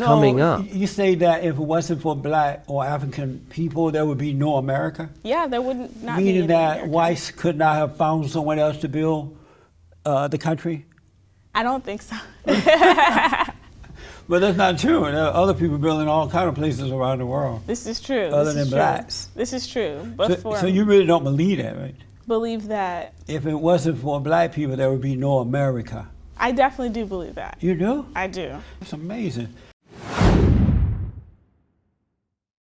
coming up. You say that if it wasn't for black or African people, there would be no America? Yeah, there would not be Meaning any that America. whites could not have found someone else to build the country? I don't think so. But that's not true. There are other people building all kinds of places around the world. This is true. Other This than is true. blacks. This is true. But So you really don't believe that, right? believe that. If it wasn't for black people, there would be no America. I definitely do believe that. You do? I do. It's amazing.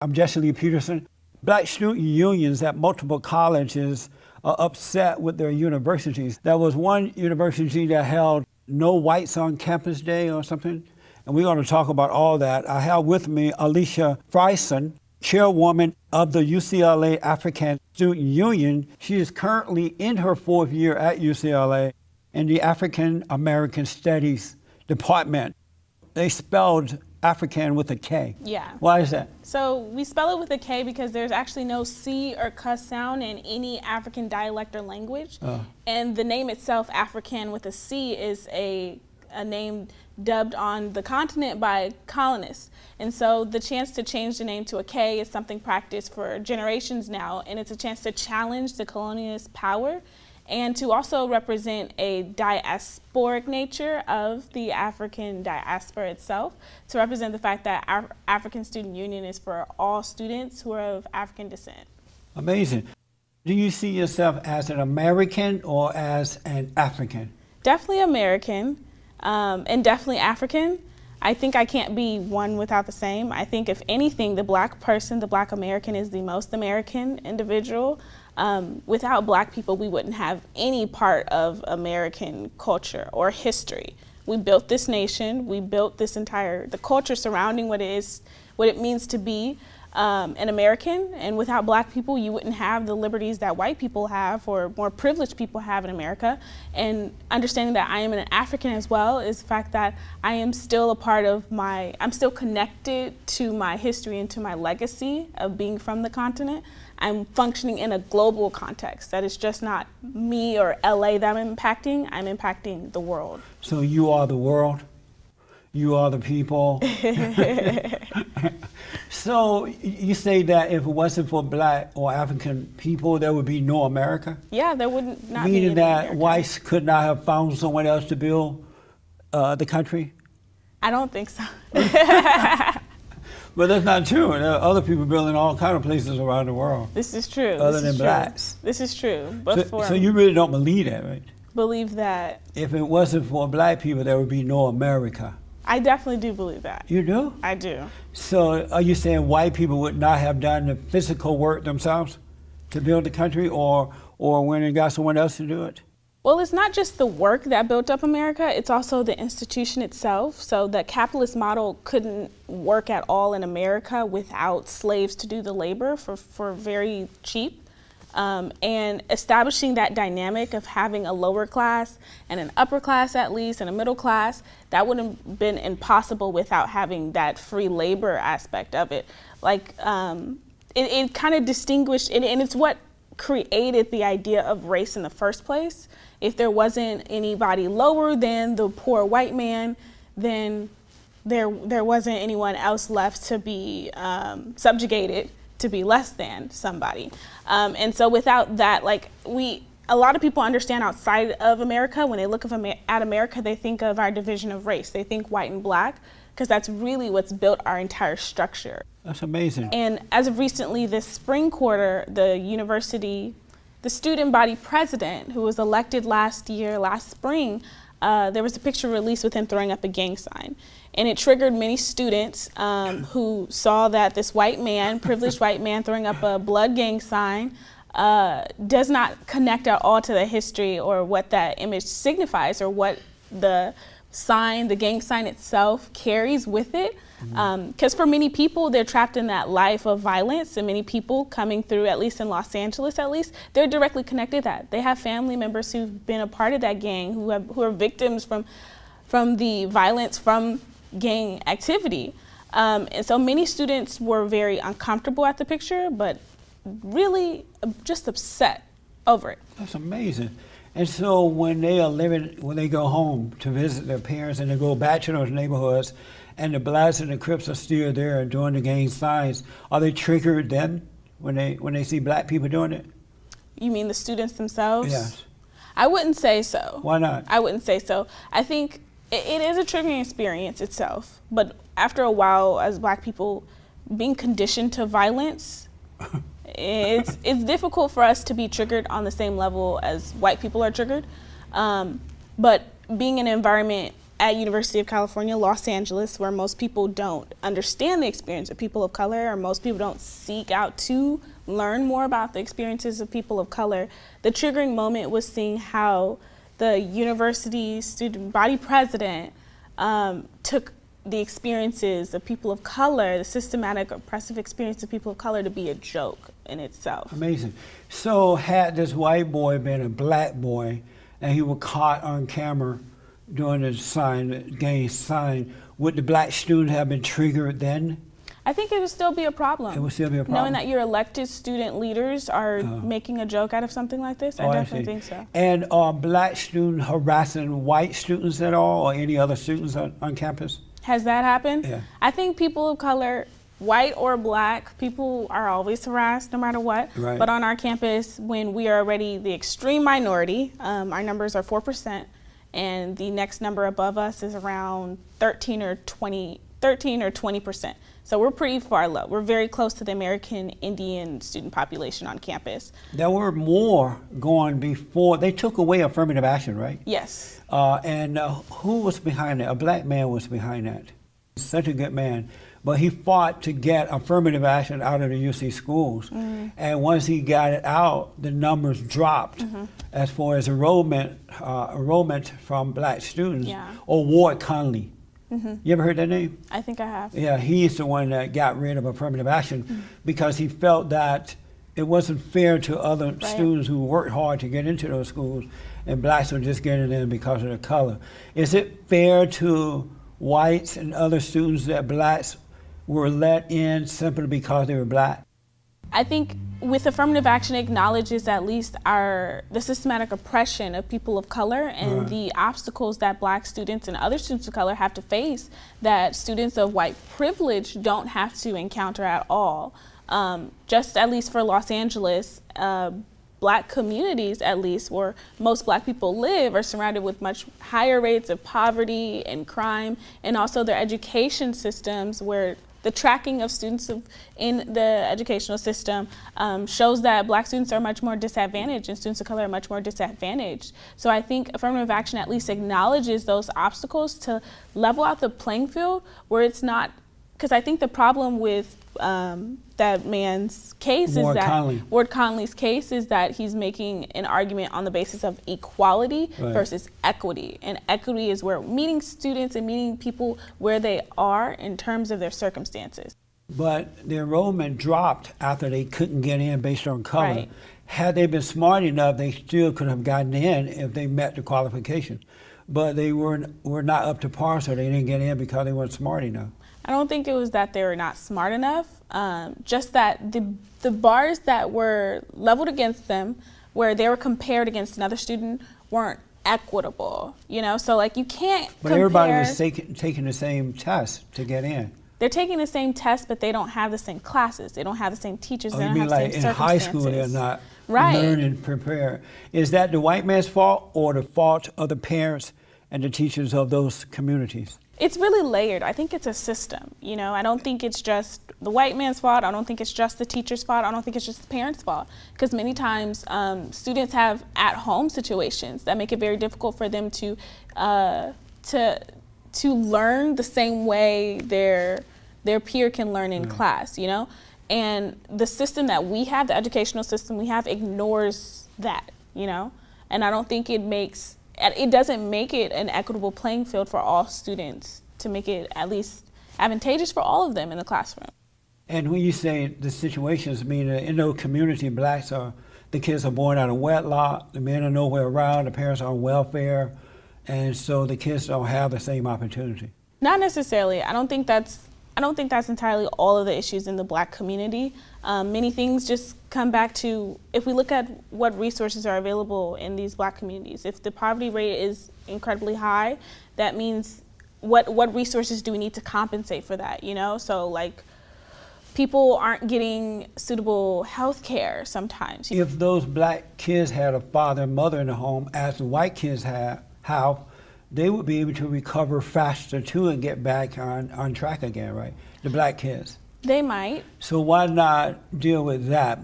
I'm Jesse Lee Peterson. Black student unions at multiple colleges are upset with their universities. There was one university that held No Whites on Campus Day or something, and we're going to talk about all that. I have with me Alicia Frison, chairwoman of the UCLA African Student Union. She is currently in her 4th year at UCLA in the African American Studies Department. They spelled African with a K. Yeah. Why is that? So we spell it with a K because there's actually no C or C sound in any African dialect or language. And the name itself, African with a C, is a name dubbed on the continent by colonists. And so the chance to change the name to a K is something practiced for generations now, and it's a chance to challenge the colonialist power and to also represent a diasporic nature of the African diaspora itself, to represent the fact that our African Student Union is for all students who are of African descent. Amazing. Do you see yourself as an American or as an African? Definitely American, and definitely African. I think I can't be one without the same. I think if anything, the black person, the black American, is the most American individual. Without black people, we wouldn't have any part of American culture or history. We built this nation, we built this the culture surrounding what it means to be an American, and without black people, you wouldn't have the liberties that white people have or more privileged people have in America. And understanding that I am an African as well is the fact that I am still a part of I'm still connected to my history and to my legacy of being from the continent. I'm functioning in a global context. That is just not me or LA that I'm impacting the world. So you are the world? You are the people? So you say that if it wasn't for black or African people, there would be no America? Yeah, there would not be Meaning any that America. whites could not have found someone else to build the country? I don't think so. But that's not true. There are other people building all kinds of places around the world. This is true. Other This than is true. blacks. This is true. But So you really don't believe that, right? believe that. If it wasn't for black people, there would be no America. I definitely do believe that. You do? I do. So are you saying white people would not have done the physical work themselves to build the country, or when they got someone else to do it? Well, it's not just the work that built up America, it's also the institution itself. So the capitalist model couldn't work at all in America without slaves to do the labor for very cheap. And establishing that dynamic of having a lower class and an upper class at least and a middle class, that would have been impossible without having that free labor aspect of it. Like it kind of distinguished, and it's what created the idea of race in the first place. If there wasn't anybody lower than the poor white man, then there wasn't anyone else left to be subjugated, to be less than somebody. And so without that, a lot of people understand outside of America, when they look at America, they think of our division of race. They think white and black, because that's really what's built our entire structure. That's amazing. And as of recently, this spring quarter, the student body president, who was elected last spring, there was a picture released with him throwing up a gang sign. And it triggered many students who saw that this white man, privileged white man, throwing up a blood gang sign does not connect at all to the history or what that image signifies or what the gang sign itself carries with it. Because for many people, they're trapped in that life of violence, and many people coming through, at least in Los Angeles, they're directly connected to that. They have family members who've been a part of that gang, who are victims from the violence from gang activity. And so many students were very uncomfortable at the picture, but really just upset over it. That's amazing. And so when they go home to visit their parents and they go back to those neighborhoods and the Bloods and the Crips are still there doing the gang signs, are they triggered then when they see black people doing it? You mean the students themselves? Yes. I wouldn't say so. Why not? I wouldn't say so. I think it is a triggering experience itself, but after a while, as black people being conditioned to violence, it's difficult for us to be triggered on the same level as white people are triggered. But being in an environment at University of California, Los Angeles, where most people don't understand the experience of people of color, or most people don't seek out to learn more about the experiences of people of color, the triggering moment was seeing how the university student body president took the experiences of people of color, the systematic oppressive experience of people of color, to be a joke in itself. Amazing. So had this white boy been a black boy and he was caught on camera doing the gang sign, would the black student have been triggered then? I think it would still be a problem. It would still be a problem. Knowing that your elected student leaders are making a joke out of something like this, I definitely think so. And are black students harassing white students at all, or any other students on campus? Has that happened? Yeah. I think people of color, white or black, people are always harassed no matter what. Right. But on our campus, when we are already the extreme minority, our numbers are 4%, and the next number above us is around 13 or 20%. So we're pretty far low. We're very close to the American Indian student population on campus. There were more going before. They took away affirmative action, right? Yes. And who was behind that? A black man was behind that. Such a good man. But he fought to get affirmative action out of the UC schools. And once he got it out, the numbers dropped as far as enrollment from black students. Yeah. Or Ward Conley. You ever heard that name? I think I have. Yeah, he's the one that got rid of affirmative action because he felt that it wasn't fair to other students who worked hard to get into those schools, and blacks were just getting in because of their color. Is it fair to whites and other students that blacks were let in simply because they were black? I think with affirmative action acknowledges at least the systematic oppression of people of color and the obstacles that black students and other students of color have to face that students of white privilege don't have to encounter at all. Just at least for Los Angeles, black communities, at least where most black people live, are surrounded with much higher rates of poverty and crime, and also their education systems where the tracking of students in the educational system shows that black students are much more disadvantaged and students of color are much more disadvantaged. So I think affirmative action at least acknowledges those obstacles to level out the playing field where it's not, because I think the problem with that man's case is that Ward Conley's case is that he's making an argument on the basis of equality versus equity. And equity is where meeting students and meeting people where they are in terms of their circumstances. But the enrollment dropped after they couldn't get in based on color. Right. Had they been smart enough, they still could have gotten in if they met the qualifications. But they were not up to par, so they didn't get in because they weren't smart enough. I don't think it was that they were not smart enough, just that the bars that were leveled against them, where they were compared against another student, weren't equitable, you know? So like you can't But everybody was taking the same test to get in. They're taking the same test, but they don't have the same classes. They don't have the same teachers. They You don't mean have the like same in high circumstances. school they're not learning, prepared. Is that the white man's fault or the fault of the parents and the teachers of those communities? It's really layered. I think it's a system, you know? I don't think it's just the white man's fault. I don't think it's just the teacher's fault. I don't think it's just the parents' fault. Because many times students have at-home situations that make it very difficult for them to learn the same way their peer can learn in class, you know? And the system that we have, the educational system we have, ignores that, you know? And I don't think it doesn't make it an equitable playing field for all students to make it at least advantageous for all of them in the classroom. And when you say the situations, mean in those community, the kids are born out of wedlock, the men are nowhere around, the parents are on welfare, and so the kids don't have the same opportunity. Not necessarily. I don't think that's entirely all of the issues in the black community. Many things just come back to, if we look at what resources are available in these black communities, if the poverty rate is incredibly high, that means what resources do we need to compensate for that, you know? So like people aren't getting suitable health care sometimes. If those black kids had a father and mother in the home, as the white kids have, how they would be able to recover faster too and get back on track again, right? The black kids. They might. So why not deal with that?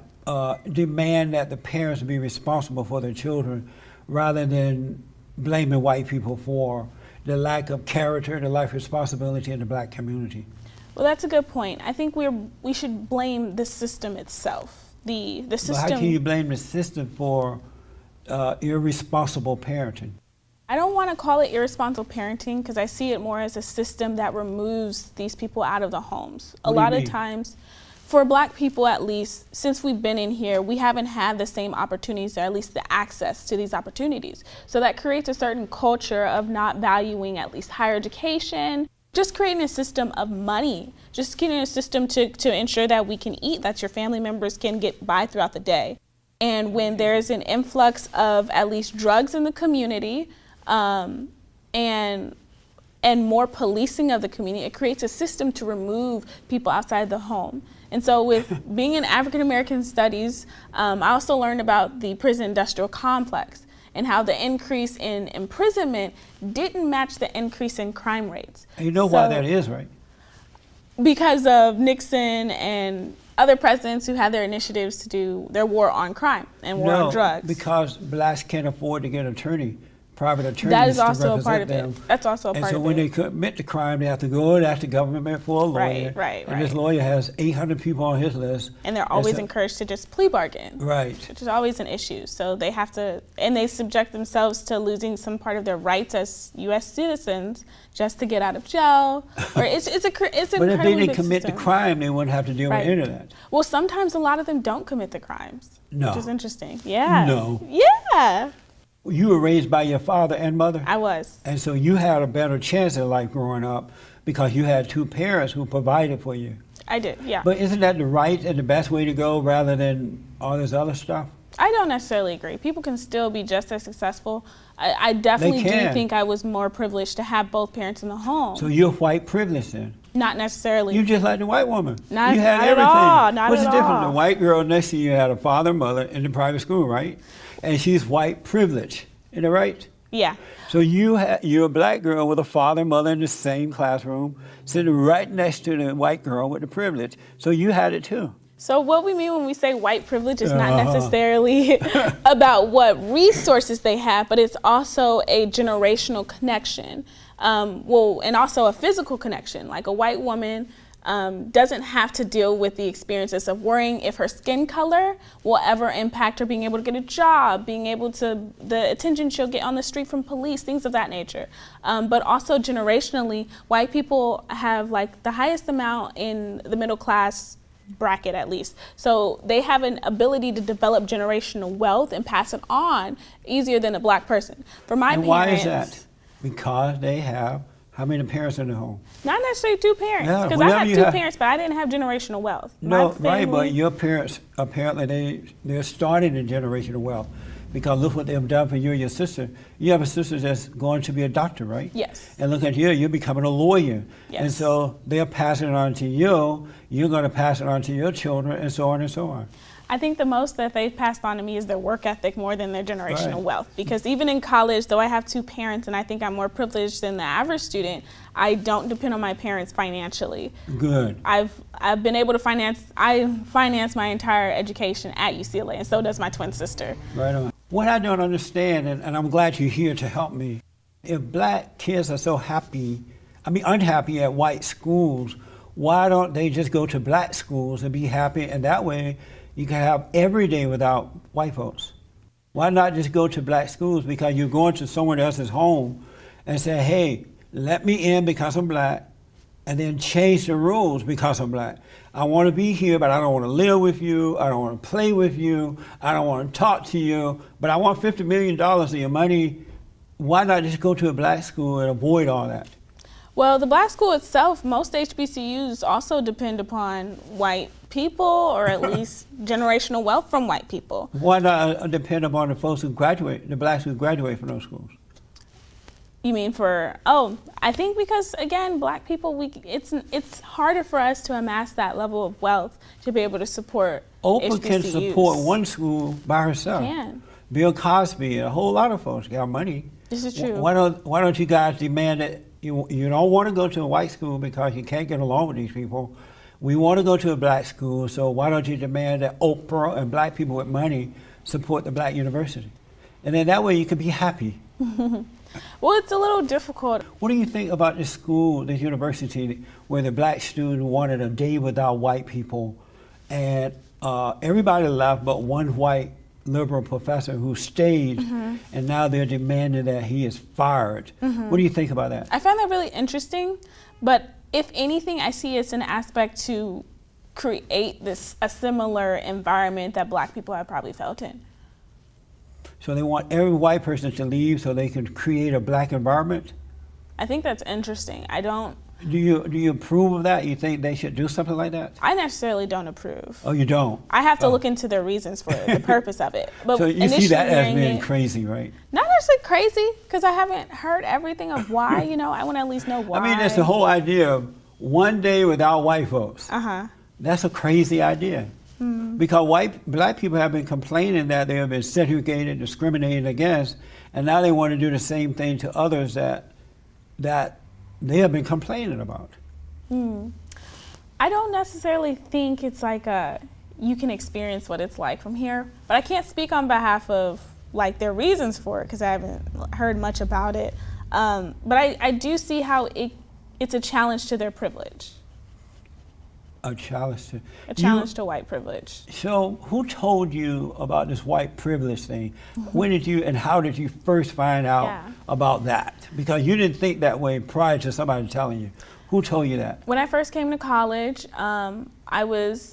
Demand that the parents be responsible for their children rather than blaming white people for the lack of character, the lack of responsibility in the black community. Well, that's a good point. I think we should blame the system itself. The system. But how can you blame the system for irresponsible parenting? I don't want to call it irresponsible parenting because I see it more as a system that removes these people out of the homes. A lot of times, for black people at least, since we've been in here, we haven't had the same opportunities, or at least the access to these opportunities. So that creates a certain culture of not valuing at least higher education, just creating a system of money, just getting a system to ensure that we can eat, that your family members can get by throughout the day. And when there's an influx of at least drugs in the community, and more policing of the community, it creates a system to remove people outside the home. And so with being in African American studies, I also learned about the prison industrial complex and how the increase in imprisonment didn't match the increase in crime rates. And you know why that is, right? Because of Nixon and other presidents who had their initiatives to do their war on crime and war on drugs. Because blacks can't afford to get an attorney. Private attorneys. That is also to a part of them. it. That's also a part of it. And so when they commit the crime, they have to go and ask the government for a lawyer. Right. And this lawyer has 800 people on his list. And they're always encouraged to just plea bargain. Right. Which is always an issue. So they have to, and they subject themselves to losing some part of their rights as U.S. citizens just to get out of jail. Or it's incredibly But if they didn't big commit system. the crime, they wouldn't have to deal with any of that. Well, sometimes a lot of them don't commit the crimes. No. Which is interesting. Yeah. No. Yeah. You were raised by your father and mother? I was. And so you had a better chance in life growing up because you had two parents who provided for you. I did, yeah. But isn't that the right and the best way to go rather than all this other stuff? I don't necessarily agree. People can still be just as successful. I definitely do think I was more privileged to have both parents in the home. So you're white privileged then? Not necessarily. You just like the white woman. You had everything. At all. Not What's at the difference? all. The white girl next to you had a father and mother in the private school, right? And she's white privileged. Isn't that right? Yeah. So you're a black girl with a father and mother in the same classroom, sitting right next to the white girl with the privilege. So you had it too. So what we mean when we say white privilege is not necessarily about what resources they have, but it's also a generational connection. And also a physical connection. Like a white woman doesn't have to deal with the experiences of worrying if her skin color will ever impact her being able to get a job, being able to, the attention she'll get on the street from police, things of that nature. But also generationally, white people have like the highest amount in the middle class bracket at least. So they have an ability to develop generational wealth and pass it on easier than a black person. For my parents. Why is that? Because they have how many parents in the home? Not necessarily two parents, because I had two parents, but I didn't have generational wealth. No, right, but your parents, apparently they're starting a generational wealth because look what they've done for you and your sister. You have a sister that's going to be a doctor, right? Yes. And look at you, you're becoming a lawyer. Yes. And so they're passing it on to you, you're going to pass it on to your children, and so on and so on. I think the most that they've passed on to me is their work ethic more than their generational wealth. Because even in college, though I have two parents and I think I'm more privileged than the average student, I don't depend on my parents financially. Good. I've been able to finance my entire education at UCLA, and so does my twin sister. Right on. What I don't understand, and I'm glad you're here to help me, if black kids are so unhappy at white schools, why don't they just go to black schools and be happy, and that way you can have every day without white folks? Why not just go to black schools? Because you're going to someone else's home and say, hey, let me in because I'm black, and then change the rules because I'm black. I want to be here, but I don't want to live with you. I don't want to play with you. I don't want to talk to you, but I want $50 million of your money. Why not just go to a black school and avoid all that? Well, the black school itself, most HBCUs also depend upon white people, or at least generational wealth from white people. Why not depend upon the folks who graduate, the blacks who graduate from those schools? You mean for, oh, I think because, again, black people, it's harder for us to amass that level of wealth to be able to support Oprah can HBCUs. support one school by herself. Can. Bill Cosby, a whole lot of folks got money. This is true. Why don't you guys demand that you don't want to go to a white school because you can't get along with these people? We want to go to a black school, so why don't you demand that Oprah and black people with money support the black university? And then that way you can be happy. Well, it's a little difficult. What do you think about this school, this university, where the black student wanted a day without white people, and everybody left but one white liberal professor who stayed, and now they're demanding that he is fired. What do you think about that? I find that really interesting, but if anything, I see it's an aspect to create a similar environment that black people have probably felt in. So they want every white person to leave so they can create a black environment? I think that's interesting. Do you approve of that? You think they should do something like that? I necessarily don't approve. Oh, you don't? I have to look into the reasons for it, the purpose of it. But so you see that as being it, crazy, right? Not actually crazy, because I haven't heard everything of why. I want to at least know why. I mean, that's the whole idea of one day without white folks. That's a crazy idea. Because black people have been complaining that they have been segregated, discriminated against, and now they want to do the same thing to others that they have been complaining about. I don't necessarily think it's like you can experience what it's like from here, but I can't speak on behalf of like their reasons for it because I haven't heard much about it. But I do see how it's a challenge to their privilege. A challenge to white privilege. So who told you about this white privilege thing? When did you and how did you first find out about that? Because you didn't think that way prior to somebody telling you. Who told you that? When I first came to college, I was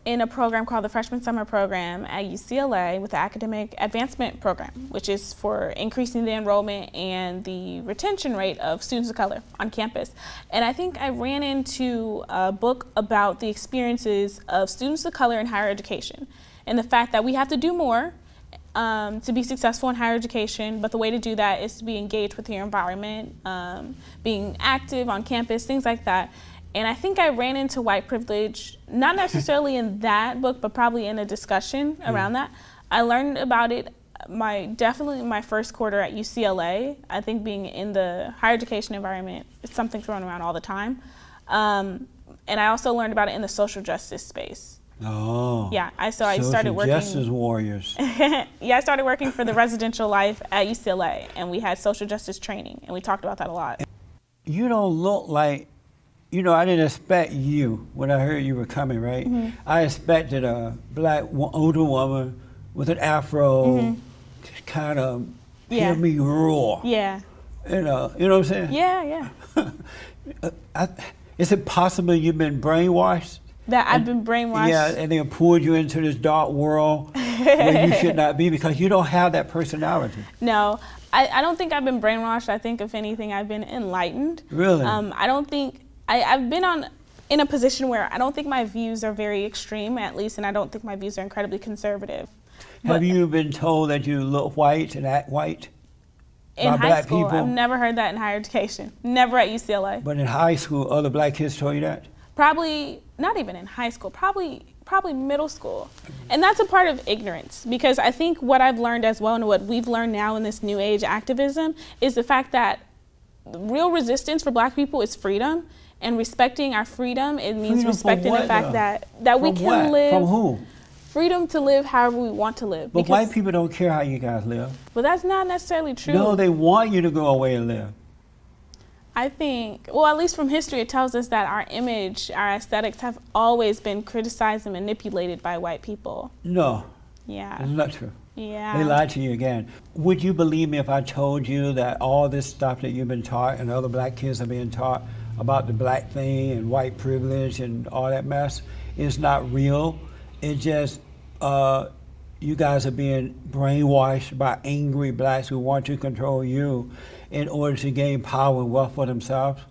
in a program called the Freshman Summer Program at UCLA with the Academic Advancement Program, which is for increasing the enrollment and the retention rate of students of color on campus. And I think I ran into a book about the experiences of students of color in higher education and the fact that we have to do more to be successful in higher education, but the way to do that is to be engaged with your environment, being active on campus, things like that. And I think I ran into white privilege, not necessarily in that book, but probably in a discussion around that. I learned about it definitely in my first quarter at UCLA. I think being in the higher education environment is something thrown around all the time. And I also learned about it in the social justice space. Oh. Yeah, I started working. Justice warriors. Yeah, I started working for the residential life at UCLA, and we had social justice training, and we talked about that a lot. You don't look like, I didn't expect you when I heard you were coming, right? I expected a black older woman with an afro, kind of hear me roar. Yeah. You know what I'm saying? Yeah. Is it possible you've been brainwashed? That I've been brainwashed? Yeah, and they pulled you into this dark world where you should not be because you don't have that personality. No, I don't think I've been brainwashed. I think, if anything, I've been enlightened. Really? I don't think, I've been in a position where I don't think my views are very extreme, at least, and I don't think my views are incredibly conservative. Have you been told that you look white and act white? In by high black school, people? I've never heard that in higher education. Never at UCLA. But in high school, other black kids told you that? Probably, not even in high school, probably middle school. And that's a part of ignorance, because I think what I've learned as well, and what we've learned now in this new age activism, is the fact that real resistance for black people is freedom. And respecting our freedom, it means Freedom respecting the fact that we can what? live. From who? Freedom to live however we want to live. But white people don't care how you guys live. But that's not necessarily true. No, they want you to go away and live. I think, well, at least from history, it tells us that our image, our aesthetics have always been criticized and manipulated by white people. No. Yeah. It's not true. Yeah. They lied to you again. Would you believe me if I told you that all this stuff that you've been taught and other black kids are being taught about the black thing and white privilege and all that mess is not real? It's just you guys are being brainwashed by angry blacks who want to control you in order to gain power and wealth for themselves.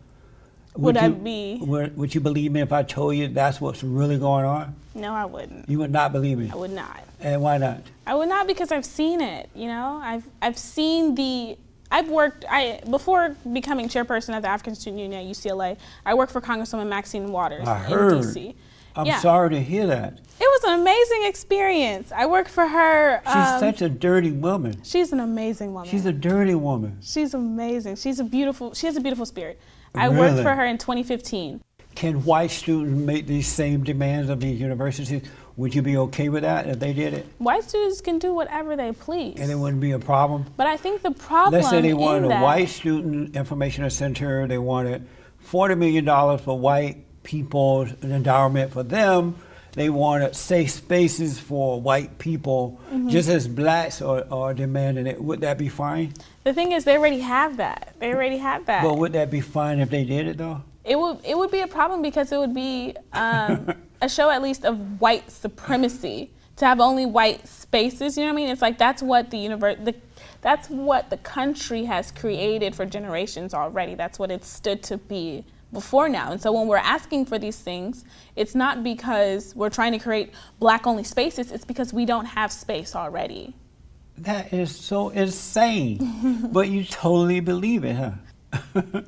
Would you believe me if I told you that's what's really going on? No, I wouldn't. You would not believe me? I would not. And why not? I would not, because I've seen it, I've seen the Before becoming chairperson of the African Student Union at UCLA, I worked for Congresswoman Maxine Waters I heard. in DC. I'm sorry to hear that. It was an amazing experience. I worked for her. She's such a dirty woman. She's an amazing woman. She's a dirty woman. She's amazing. She has a beautiful spirit. I Really? worked for her in 2015. Can white students make these same demands of these universities? Would you be okay with that if they did it? White students can do whatever they please. And it wouldn't be a problem? But I think the problem Let's say they wanted in a that, white student information center. They wanted $40 million for white people, an endowment for them. They wanted safe spaces for white people, just as blacks are demanding it. Would that be fine? the thing is, they already have that. They already have that. But would that be fine if they did it though? It would be a problem because it would be a show at least of white supremacy to have only white spaces. You know what I mean? It's like that's what that's what the country has created for generations already. That's what it stood to be before now. And so when we're asking for these things, it's not because we're trying to create black only spaces, it's because we don't have space already. That is so insane. But you totally believe it, huh?